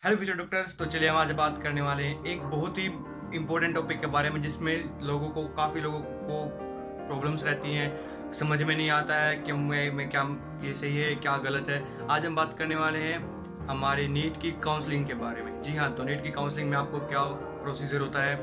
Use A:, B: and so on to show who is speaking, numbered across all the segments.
A: Hello future doctors. तो चलिए हम आज बात करने वाले हैं एक बहुत ही इम्पोर्टेंट टॉपिक के बारे में जिसमें काफ़ी लोगों को प्रॉब्लम्स रहती हैं, समझ में नहीं आता है कि मैं क्या ये सही है क्या गलत है। आज हम बात करने वाले हैं हमारे नीट की काउंसलिंग के बारे में। जी हाँ, तो नीट की काउंसलिंग में आपको क्या प्रोसीजर होता है,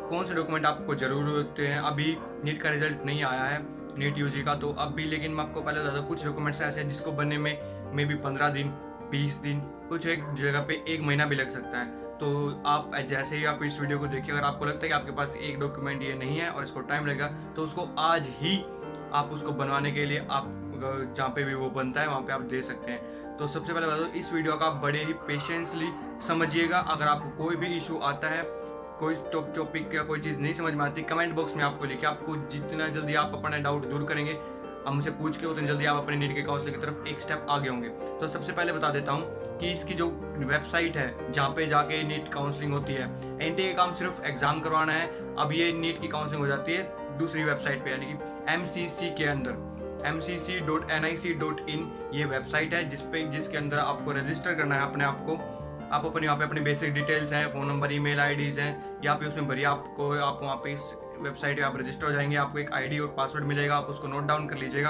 A: कौन से डॉक्यूमेंट आपको ज़रूर होते हैं। अभी नीट का रिजल्ट नहीं आया है, नीट यूजी का, तो अब भी, लेकिन मैं आपको पहले बता दूँ कुछ डॉक्यूमेंट्स ऐसे हैं जिसको बनने में मे बी 15 दिन, 20 दिन, कुछ एक जगह पे 1 महीना भी लग सकता है। तो आप जैसे ही आप इस वीडियो को देखिए, अगर आपको लगता है कि आपके पास एक डॉक्यूमेंट ये नहीं है और इसको टाइम लगेगा, तो उसको आज ही आप उसको बनवाने के लिए आप जहाँ पे भी वो बनता है वहाँ पे आप दे सकते हैं। तो सबसे पहले बता दो, इस वीडियो का आप बड़े ही पेशेंसली समझिएगा। अगर आपको कोई भी इशू आता है, कोई टॉपिक या कोई चीज़ नहीं समझ में आती, कमेंट बॉक्स में आपको लिखे, आपको जितना जल्दी आप अपना डाउट दूर करेंगे हमसे पूछ के, उतनी जल्दी आप अपने नीट के काउंसलिंग की तरफ एक स्टेप आगे होंगे। तो सबसे पहले बता देता हूँ कि इसकी जो वेबसाइट है जहाँ पे जाके नीट काउंसलिंग होती है, एनटीए का काम सिर्फ एग्जाम करवाना है। अब ये नीट की काउंसलिंग हो जाती है दूसरी वेबसाइट पे, यानी कि एमसीसी के अंदर mcc.nic.in ये वेबसाइट है जिसके अंदर आपको रजिस्टर करना है अपने आप को। आप अपने वहाँ पे अपनी बेसिक डिटेल्स हैं, फ़ोन नंबर, ईमेल आईडीज़ हैं, या पे उसमें भरिए। आप वहाँ पे इस वेबसाइट पे आप रजिस्टर हो जाएंगे, आपको एक आईडी और पासवर्ड मिलेगा, आप उसको नोट डाउन कर लीजिएगा।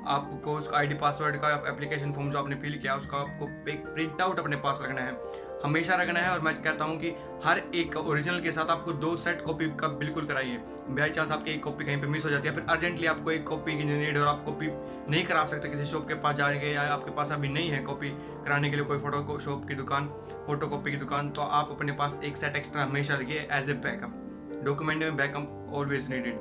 A: आपको उस आईडी पासवर्ड का एप्लीकेशन फॉर्म जो आपने फिल किया उसका आपको एक प्रिंट आउट अपने पास रखना है, हमेशा रखना है। और मैं कहता हूँ कि हर एक ओरिजिनल के साथ आपको 2 सेट कॉपी का बिल्कुल कराइए। बाई चांस आपकी एक कॉपी कहीं पे मिस हो जाती है, फिर अर्जेंटली आपको एक कॉपी की नीड और आप कॉपी नहीं करा सकते किसी शॉप के पास जाएंगे, या आपके पास अभी नहीं है कॉपी कराने के लिए कोई फोटो शॉप की दुकान, फोटो कॉपी की दुकान, तो आप अपने पास एक सेट एक्स्ट्रा हमेशा रखिए एज ए बैकअप। डॉक्यूमेंट में बैकअप ऑलवेज नीडेड।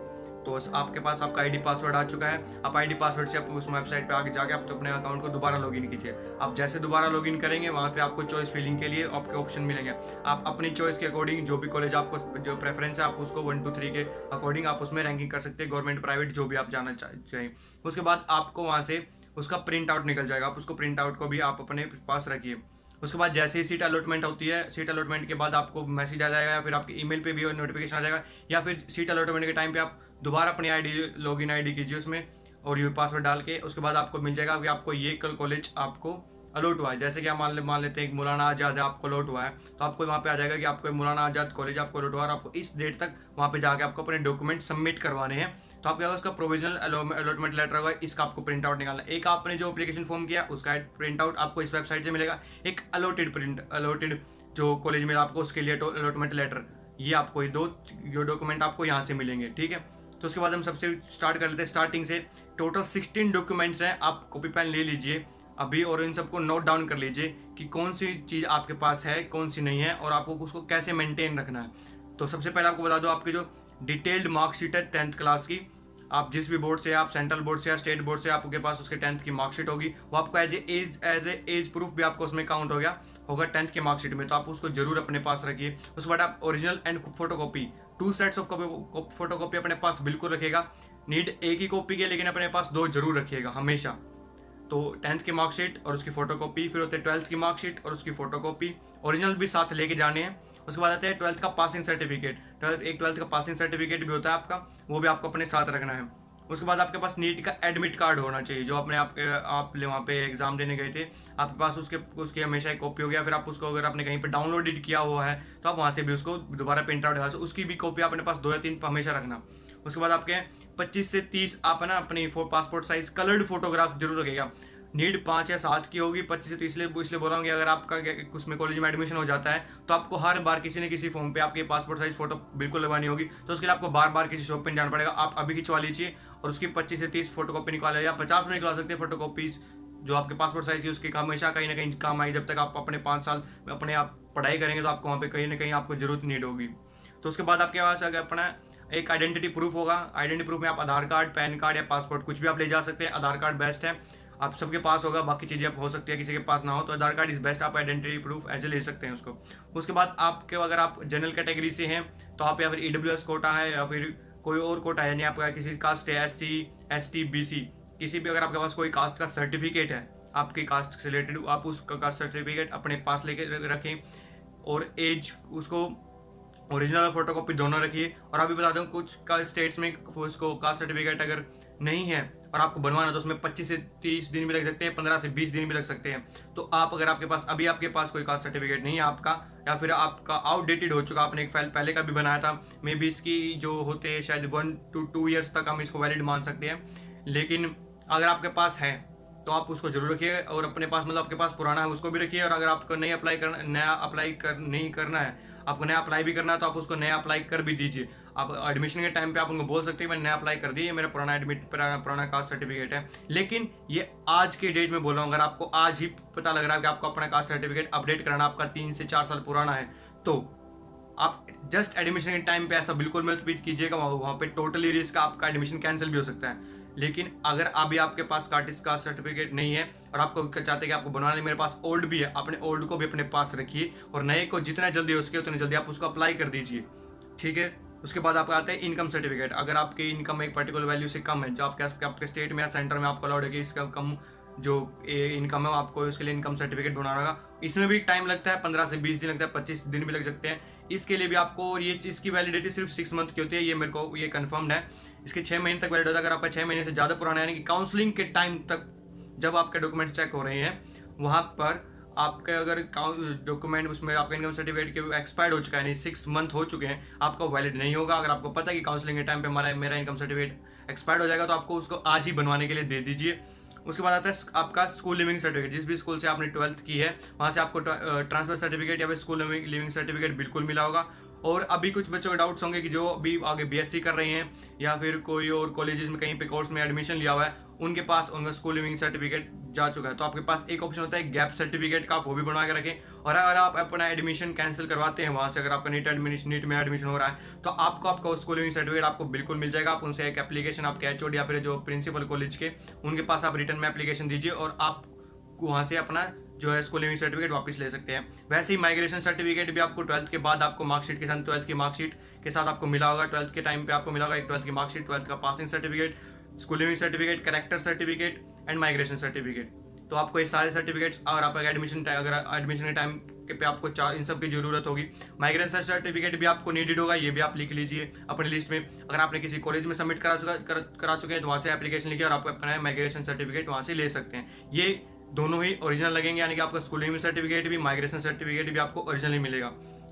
A: तो आपके पास आपका आईडी पासवर्ड आ चुका है। आप आईडी पासवर्ड से आप उस वेबसाइट पे आगे जाके आप तो अपने अकाउंट को दोबारा लॉगिन कीजिए। आप जैसे दोबारा लॉगिन करेंगे वहाँ पे आपको चॉइस फिलिंग के लिए आपके ऑप्शन मिलेंगे। आप अपनी चॉइस के अकॉर्डिंग जो भी कॉलेज आपको जो प्रेफरेंस है आप उसको 1 2 3 के अकॉर्डिंग आप उसमें रैंकिंग कर सकते हैं, गवर्नमेंट प्राइवेट जो भी आप जाना चाहिए। उसके बाद आपको वहाँ से उसका प्रिंट आउट निकल जाएगा, आप उसको प्रिंट आउट को भी आप अपने पास रखिए। उसके बाद जैसे ही सीट अलॉटमेंट होती है, सीट अलॉटमेंट के बाद आपको मैसेज आ जाएगा, या फिर आपके ईमेल पे भी नोटिफिकेशन आ जाएगा, या फिर सीट अलॉटमेंट के टाइम पे आप दोबारा अपनी लॉगिन आईडी कीजिए उसमें और ये पासवर्ड डाल के, उसके बाद आपको मिल जाएगा कि आपको ये कल कॉलेज आपको अलॉट हुआ है। जैसे कि आप मान लेते हैं एक मौलाना आज़ाद है, आपको अलॉट हुआ है, तो आपको वहाँ पे आ जाएगा कि आपको मौलाना आज़ाद कॉलेज आपको अलॉट हुआ और आपको इस डेट तक वहाँ पे जाके आपको अपने डॉक्यूमेंट सबमिट करवाने हैं। तो आपके पास उसका प्रोविजनल अलॉटमेंट लेटर होगा, इसका आपको प्रिंट आउट निकालना है। एक आपने जो एप्लीकेशन फॉर्म किया उसका प्रिंट आउट आपको इस वेबसाइट से मिलेगा। एक अलॉटेड जो कॉलेज में आपको उसके लिए अलॉटमेंट लेटर, ये आपको ये 2 डॉक्यूमेंट आपको यहाँ से मिलेंगे, ठीक है। तो उसके बाद हम सबसे स्टार्ट कर लेते हैं स्टार्टिंग से। टोटल 16 डॉक्यूमेंट्स हैं, आप कॉपी पेन ले लीजिए अभी और इन सबको नोट डाउन कर लीजिए कि कौन सी चीज़ आपके पास है, कौन सी नहीं है, और आपको उसको कैसे मेंटेन रखना है। तो सबसे पहले आपको बता दो, आपकी जो डिटेल्ड मार्कशीट है 10th क्लास की, आप जिस भी बोर्ड से, आप सेंट्रल बोर्ड से या स्टेट बोर्ड से, आपके पास उसके 10th की मार्कशीट होगी, वो आपको एज एज प्रूफ भी आपको उसमें काउंट होगा 10th की मार्कशीट में, तो आप उसको जरूर अपने पास रखिए। उसके बाद आप original and photo copy 2 sets of photo copy अपने पास बिल्कुल रखिएगा। नीड एक ही कॉपी के, लेकिन अपने पास 2 जरूर रखिएगा हमेशा। तो 10th की मार्कशीट और उसकी फोटो कॉपी, फिर होते हैं 12th की मार्कशीट और उसकी फोटो कॉपी, ओरिजिनल भी साथ लेके जाने हैं। उसके बाद आते हैं 12th का पासिंग सर्टिफिकेट, 12th का पासिंग सर्टिफिकेट भी होता है आपका, वो भी आपको अपने साथ रखना है। उसके बाद आपके पास नीट का एडमिट कार्ड होना चाहिए, जो अपने आप वहाँ पे एग्जाम देने गए थे, आपके पास उसके हमेशा एक कॉपी हो गया। फिर आप उसको अगर आपने कहीं पे डाउनलोडेड किया हुआ है तो आप वहाँ से भी उसको दोबारा प्रिंट आउट लगा, उसकी भी कॉपी अपने पास 2 या 3 हमेशा रखना। उसके बाद आपके 25 से 30 आप ना अपनी पासपोर्ट साइज कलर्ड फोटोग्राफ जरूर रखेगा। नीड 5 या 7 की होगी, 25 से 30 इसलिए बोल रहा हूँ कि अगर आपका उसमें कॉलेज में एडमिशन हो जाता है तो आपको हर बार किसी न किसी फॉर्म पे आपके पासपोर्ट साइज फोटो बिल्कुल लगवानी होगी, तो उसके लिए आपको बार बार किसी शॉप पे जाना पड़ेगा। आप अभी खिंचवा लीजिए और उसकी 25 से 30 फोटो कॉपी निकाले, या 50 में निकलवा सकते हैं फोटो कॉपीज जो आपके पासपोर्ट साइज की, उसकी हमेशा कहीं ना कहीं काम आई। जब तक आप अपने 5 साल में अपने आप पढ़ाई करेंगे तो आपको वहाँ पे कहीं ना कहीं आपको जरूरत नीड होगी। तो उसके बाद आपके पास अगर अपना एक आइडेंटिटी प्रूफ होगा, आइडेंटिटी प्रूफ में आप आधार कार्ड, पैन कार्ड या पासपोर्ट कुछ भी आप ले जा सकते हैं। आधार कार्ड बेस्ट है, आप सबके पास होगा, बाकी चीज़ें आप हो सकती है किसी के पास ना हो, तो आधार कार्ड इज बेस्ट, आप आइडेंटिटी प्रूफ ऐसे ले सकते हैं उसको। उसके बाद आपके अगर आप जनरल कैटेगरी से हैं तो आप या फिर EWS कोटा है या फिर कोई और कोटा है, यानी आपका किसी कास्ट है, SC ST BC, किसी भी अगर आपके पास कोई कास्ट का सर्टिफिकेट है आपकी कास्ट से रिलेटेड, आप उसका कास्ट सर्टिफिकेट अपने पास लेके रखें। और एज उसको ओरिजिनल और फोटो कॉपी दोनों रखिए। और अभी बता दूं कुछ का स्टेट्स में उसको कास्ट सर्टिफिकेट अगर नहीं है और आपको बनवाना, तो उसमें 25 से 30 दिन भी लग सकते हैं, 15 से 20 दिन भी लग सकते हैं। तो आप अगर आपके पास अभी आपके पास कोई कास्ट सर्टिफिकेट नहीं है आपका, या फिर आपका आउटडेटेड हो चुका, आपने एक फाइल पहले का भी बनाया था, मे बी इसकी जो होते हैं शायद 1 to 2 ईयर्स तक हम इसको वैलिड मान सकते हैं। लेकिन अगर आपके पास है तो आप उसको जरूर रखिए, और अपने पास मतलब आपके पास पुराना है उसको भी रखिए। और अगर आपको नहीं अप्लाई करना, नया अप्लाई कर नहीं करना है, आपको नया अप्लाई भी करना है, तो आप उसको नया अप्लाई कर भी दीजिए। आप एडमिशन के टाइम पे आप उनको बोल सकते हैं मैंने नया अप्लाई कर दिया, ये मेरा पुराना कास्ट सर्टिफिकेट है। लेकिन ये आज के डेट में बोल रहा हूँ, अगर आपको आज ही पता लग रहा है कि आपको अपना कास्ट सर्टिफिकेट अपडेट कराना, आपका 3 से 4 साल पुराना है, तो आप जस्ट एडमिशन के टाइम पे ऐसा बिल्कुल मत कीजिएगा। वहाँ पे टोटली रिस्क, आपका एडमिशन कैंसिल भी हो सकता है। लेकिन अगर अभी आपके पास कास्ट सर्टिफिकेट नहीं है और आपको चाहते हैं कि आपको बनवाने, मेरे पास ओल्ड भी है, अपने ओल्ड को भी अपने पास रखिए, और नए को जितना जल्दी हो सके उतनी जल्दी आप उसको अप्लाई कर दीजिए, ठीक है। उसके बाद आपका आता है इनकम सर्टिफिकेट। अगर आपकी इनकम एक पर्टिकुलर वैल्यू से कम है, जो आपके स्टेट में या सेंटर में आपको अलाउड है कि इसका कम जो इनकम है, आपको उसके लिए इनकम सर्टिफिकेट बनाना होगा। इसमें भी टाइम लगता है, 15 से 20 दिन लगता है, 25 दिन भी लग सकते हैं। इसके लिए भी आपको, और ये इसकी वैलिडिटी सिर्फ 6 मंथ की होती है, ये मेरे को ये कंफर्म्ड है। इसके 6 महीने तक वैलिड होता है। अगर आपका 6 महीने से ज़्यादा पुराना है, यानी कि काउंसलिंग के टाइम तक जब आपके डॉक्यूमेंट चेक हो रहे हैं, वहाँ पर आपके अगर डॉक्यूमेंट उसमें आपका इनकम सर्टिफिकेट के एक्सपायर्ड हो चुका है, यानी 6 मंथ हो चुके हैं, आपका वैलिड नहीं होगा। अगर आपको पता है कि काउंसलिंग के टाइम पे मेरा इनकम सर्टिफिकेट एक्सपायर्ड हो जाएगा, तो आपको उसको आज ही बनवाने के लिए दे दीजिए। उसके बाद आता है आपका स्कूल लिविंग सर्टिफिकेट। जिस भी स्कूल से आपने 12th की है, वहाँ से आपको ट्रांसफर सर्टिफिकेट या फिर स्कूल लिविंग सर्टिफिकेट बिल्कुल मिला होगा। और अभी कुछ बच्चों के डाउट्स होंगे कि जो अभी आगे बीएससी कर रहे हैं या फिर कोई और कॉलेजेस में कहीं पे कोर्स में एडमिशन लिया हुआ है, उनके पास उनका स्कूल लिविंग सर्टिफिकेट जा चुका है, तो आपके पास एक ऑप्शन होता है गैप सर्टिफिकेट का, आप वो भी बनवा के रखें। और अगर आप अपना एडमिशन कैंसिल करवाते हैं वहाँ से, अगर आपका नीट में एडमिशन हो रहा है, तो आपको आपका स्कूल लिविंग सर्टिफिकेट आपको बिल्कुल मिल जाएगा। आप उनसे एक एप्लीकेशन, आपके एचओडी या फिर जो प्रिंसिपल कॉलेज के, उनके पास आप रिटर्न में एप्लीकेशन दीजिए और आप वहाँ से अपना जो है स्कूल लिविंग सर्टिफिकेट वापस ले सकते हैं। वैसे ही माइग्रेशन सर्टिफिकेट भी आपको 12th के बाद आपको मार्कशीट के साथ, 12th की मार्कशीट के साथ आपको मिला होगा। 12th के टाइम पे आपको मिला होगा एक 12th की मार्कशीट, 12th का passing certificate, school leaving certificate, character certificate and migration certificate. तो आपको ये सारे सर्टिफिकेट्स, और आपका एडमिशन के टाइम पे आपको इन सब की जरूरत होगी। माइग्रेशन सर्टिफिकेट भी आपको नीडेड होगा, ये भी आप लिख लीजिए अपनी लिस्ट में। अगर आपने किसी कॉलेज में सबमिट करा चुके हैं, तो वहाँ से एप्लीकेशन लिखिए और आप अपना माइग्रेशन सर्टिफिकेट वहाँ से ले सकते हैं। ये दोनों ही ओरिजिनल लगेंगे, यानी कि आपका स्कूल लिविंग सर्टिफिकेट भी, माइग्रेशन सर्टिफिकेट भी आपको ओरिजिनली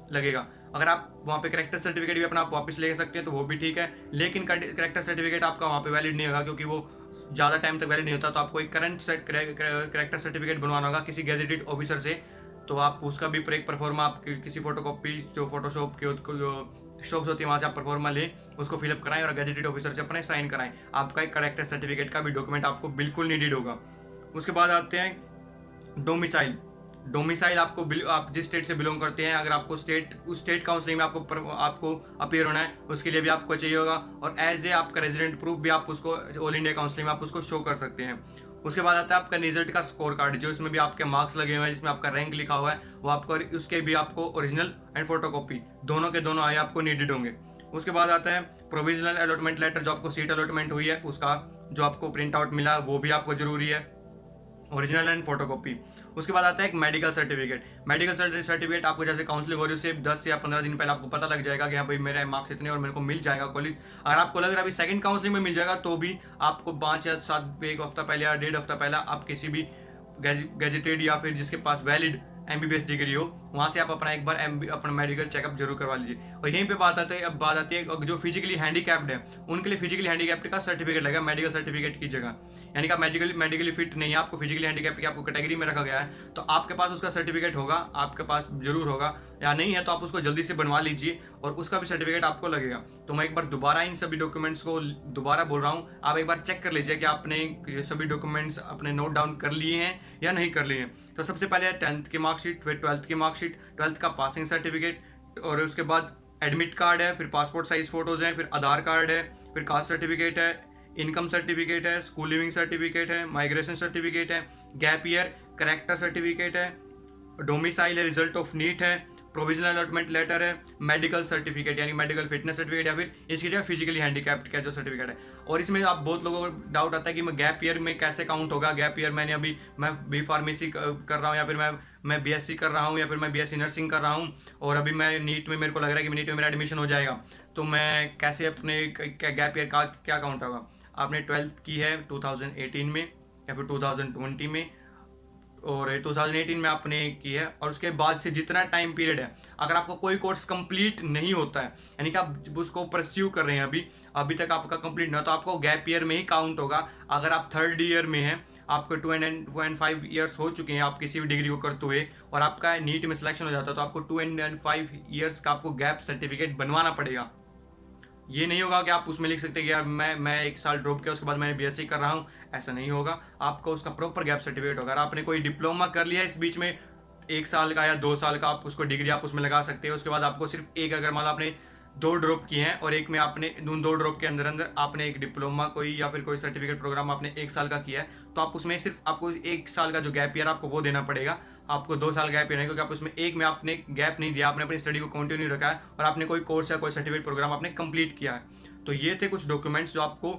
A: लगेगा। अगर आप वहाँ पे करेक्टर सर्टिफिकेट भी अपना आप वापस ले सकते हैं तो वो भी ठीक है, लेकिन करेक्टर सर्टिफिकेट आपका वहाँ पे वैलिड नहीं होगा, क्योंकि वो ज़्यादा टाइम तक वैलिड नहीं होता। तो आपको एक करंट करेक्टर सर्टिफिकेट बनवाना होगा किसी गैजेटेड ऑफिसर से। तो आप उसका भी एक परफॉर्मा, आप किसी फोटोकॉपी जो फोटोशॉप की जो शॉप्स होती है वहाँ से आप परफॉर्मा लें, उसको फिलअप कराएं और गैजेटेड ऑफिसर से अपने साइन कराएं। आपका एक करेक्टर सर्टिफिकेट का भी डॉक्यूमेंट आपको बिल्कुल नीडेड होगा। उसके बाद आते हैं डोमिसाइल। आप जिस स्टेट से बिलोंग करते हैं, अगर आपको उस स्टेट काउंसलिंग में आपको अपीयर होना है, उसके लिए भी आपको चाहिए होगा। और एज ए आपका रेजिडेंट प्रूफ भी आप उसको ऑल इंडिया काउंसलिंग में आप उसको शो कर सकते हैं। उसके बाद आता है आपका रिजल्ट का स्कोर कार्ड, जो इसमें भी आपके मार्क्स लगे हुए हैं, जिसमें आपका रैंक लिखा हुआ है, वो आपको, उसके भी आपको ओरिजिनल एंड फोटोकॉपी दोनों के दोनों आए आपको नीडेड होंगे। उसके बाद आता है प्रोविजनल अलॉटमेंट लेटर, जो आपको सीट अलॉटमेंट हुई है उसका जो आपको प्रिंट आउट मिला, वो भी आपको जरूरी है, ओरिजिनल एंड फोटोकॉपी। उसके बाद आता है एक मेडिकल सर्टिफिकेट आपको जैसे काउंसलिंग हो रही है उससे 10 या 15 दिन पहले आपको पता लग जाएगा कि हाँ भाई मेरे मार्क्स इतने और मेरे को मिल जाएगा कॉलेज। अगर आपको लग रहा है अभी सेकंड काउंसलिंग में मिल जाएगा, तो भी आपको 5 या 7 एक हफ्ता पहले या 1.5 हफ्ता पहले आप किसी भी गैजेटेड या फिर जिसके पास वैलिड MBBS डिग्री हो, वहाँ से आप अपना एक बार अपना मेडिकल चेकअप जरूर करवा लीजिए। और यहीं पे बात आती है जो फिजिकली हैंडीकैप्ड है, उनके लिए फिजिकली हैंडीकैप्ड का सर्टिफिकेट लगेगा मेडिकल सर्टिफिकेट की जगह। यानी कि आप मेडिकली फिट नहीं है, आपको फिजिकली हैंडीकैप्ड की आपको कैटेगरी में रखा गया है, तो आपके पास उसका सर्टिफिकेट होगा, आपके पास जरूर होगा, या नहीं है तो आप उसको जल्दी से बनवा लीजिए और उसका भी सर्टिफिकेट आपको लगेगा। तो मैं एक बार दोबारा इन सभी डॉक्यूमेंट्स को दोबारा बोल रहा हूँ, आप एक बार चेक कर लीजिए कि आपने ये सभी डॉक्यूमेंट्स अपने नोट डाउन कर लिए हैं या नहीं कर लिए हैं। तो सबसे पहले 10th की मार्कशीट, फिर 12th की मार्कशीट, 12th का पासिंग सर्टिफिकेट, और उसके बाद एडमिट कार्ड है, फिर पासपोर्ट साइज फोटोज हैं, फिर आधार कार्ड है, फिर कास्ट सर्टिफिकेट है, इनकम सर्टिफिकेट है, स्कूल लिविंग सर्टिफिकेट है, माइग्रेशन सर्टिफिकेट है, गैप ईयर, करेक्टर सर्टिफिकेट है, डोमिसाइल है, रिजल्ट ऑफ नीट है, प्रोविजनल अलॉटमेंट लेटर है, मेडिकल सर्टिफिकेट यानी मेडिकल फिटनेस सर्टिफिकेट, या फिर इसकी जगह फिजिकली हैंडीकैप्ड का जो सर्टिफिकेट है। और इसमें आप बहुत लोगों को डाउट आता है कि मैं गैप ईयर में कैसे काउंट होगा, गैप ईयर मैंने अभी मैं बी फार्मेसी कर रहा हूँ, या फिर मैं बीएससी कर रहा हूँ, या फिर मैं बीएससी नर्सिंग कर रहा हूँ, और अभी मैं नीट में मेरे को लग रहा है कि नीट में मेरा एडमिशन हो जाएगा, तो मैं कैसे अपने गैप ईयर का क्या काउंट होगा। आपने 12th की है 2018 में या फिर 2020 में, और 2018 में आपने की है, और उसके बाद से जितना टाइम पीरियड है, अगर आपको कोई कोर्स कंप्लीट नहीं होता है, यानी कि आप उसको परस्यू कर रहे हैं अभी तक आपका कंप्लीट ना, तो आपको गैप ईयर में ही काउंट होगा। अगर आप 3rd ईयर में हैं, आपको 2.5 ईयर्स हो चुके हैं आप किसी भी डिग्री को करते हुए, और आपका नीट में सिलेक्शन हो जाता है, तो आपको 2.5 ईयर्स का आपको गैप सर्टिफिकेट बनवाना पड़ेगा। ये नहीं होगा कि आप उसमें लिख सकते हैं कि यार मैं 1 साल ड्रॉप किया, उसके बाद मैंने बीएससी कर रहा हूँ, ऐसा नहीं होगा। आपको उसका प्रॉपर गैप सर्टिफिकेट होगा। अगर आपने कोई डिप्लोमा कर लिया इस बीच में 1 साल का या 2 साल का, आप उसको डिग्री आप उसमें लगा सकते हो। उसके बाद आपको सिर्फ एक, अगर मान लो आपने 2 ड्रॉप किए हैं और एक में आपने उन 2 ड्रॉप के अंदर आपने एक डिप्लोमा कोई या फिर कोई सर्टिफिकेट प्रोग्राम आपने 1 साल का किया है, तो आप उसमें सिर्फ आपको 1 साल का जो गैप ईयर आपको वो देना पड़ेगा। आपको 2 साल गैप ईयर नहीं, क्योंकि आप उसमें एक में आपने गैप नहीं दिया, आपने अपनी स्टडी को कंटिन्यू रखा है और आपने कोई कोर्स या कोई सर्टिफिकेट प्रोग्राम आपने कंप्लीट किया है। तो ये थे कुछ डॉक्यूमेंट्स जो आपको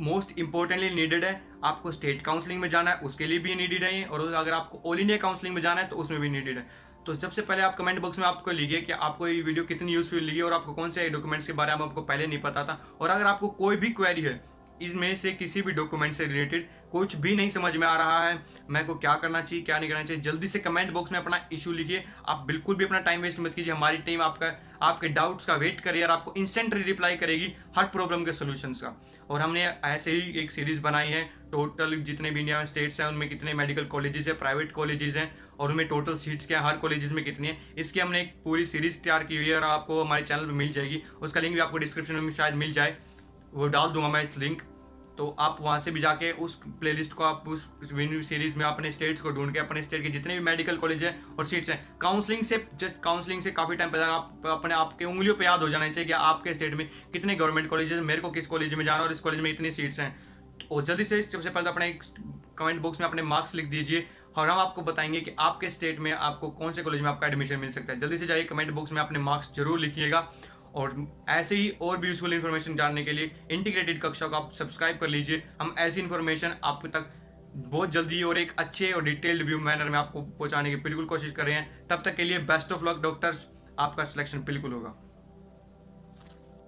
A: मोस्ट इंपॉर्टेंटली नीडेड है। आपको स्टेट काउंसलिंग में जाना है उसके लिए भी नीडेड है, और अगर आपको ऑल इंडिया काउंसलिंग में जाना है तो उसमें भी नीडेड है। तो सबसे पहले आप कमेंट बॉक्स में आपको लिखिए कि आपको ये वीडियो कितनी यूजफुल लगी और आपको कौन से डॉक्यूमेंट्स के बारे में आपको पहले नहीं पता था, और अगर आपको कोई भी क्वेरी है इसमें से किसी भी डॉक्यूमेंट से रिलेटेड कुछ भी नहीं समझ में आ रहा है, मैं को क्या करना चाहिए क्या नहीं करना चाहिए, जल्दी से कमेंट बॉक्स में अपना इशू लिखिए। आप बिल्कुल भी अपना टाइम वेस्ट मत कीजिए, हमारी टीम आपके डाउट्स का वेट करिए और आपको इंस्टेंट रिप्लाई करेगी हर प्रॉब्लम के सोल्यूशंस का। और हमने ऐसे ही एक सीरीज बनाई है, टोटल जितने भी इंडिया में स्टेट्स हैं उनमें कितने मेडिकल कॉलेजेस हैं, प्राइवेट कॉलेजेस हैं, और उनमें टोटल सीट्स क्या है, हर कॉलेजेस में कितनी है, इसकी हमने एक पूरी सीरीज तैयार की हुई है और आपको हमारे चैनल पर मिल जाएगी। उसका लिंक भी आपको डिस्क्रिप्शन में शायद मिल जाए, वो डाल दूंगा मैं इस लिंक, तो आप वहाँ से भी जाके उस प्लेलिस्ट को आप उस सीरीज में अपने स्टेट्स को ढूंढ के अपने स्टेट के जितने भी मेडिकल कॉलेज हैं और सीट्स हैं, काउंसलिंग से काफ़ी टाइम पहले आप अपने आपके उंगलियों पे याद हो जाना चाहिए कि आपके स्टेट में कितने गवर्नमेंट कॉलेज हैं, मेरे को किस कॉलेज में जाना और इस कॉलेज में इतनी सीट्स हैं। और जल्दी से सबसे पहले अपने कमेंट बॉक्स में अपने मार्क्स लिख दीजिए और हम आपको बताएंगे कि आपके स्टेट में आपको कौन से कॉलेज में आपका एडमिशन मिल सकता है। जल्दी से जाइए कमेंट बॉक्स में अपने मार्क्स जरूर लिखिएगा, और ऐसे ही और भी यूजफुल इन्फॉर्मेशन जानने के लिए इंटीग्रेटेड कक्षा को आप सब्सक्राइब कर लीजिए। हम ऐसी इन्फॉर्मेशन आप तक बहुत जल्दी और एक अच्छे और डिटेल्ड व्यू मैनर में आपको पहुंचाने की बिल्कुल कोशिश कर रहे हैं। तब तक के लिए बेस्ट ऑफ लक डॉक्टर्स, आपका सिलेक्शन बिल्कुल होगा।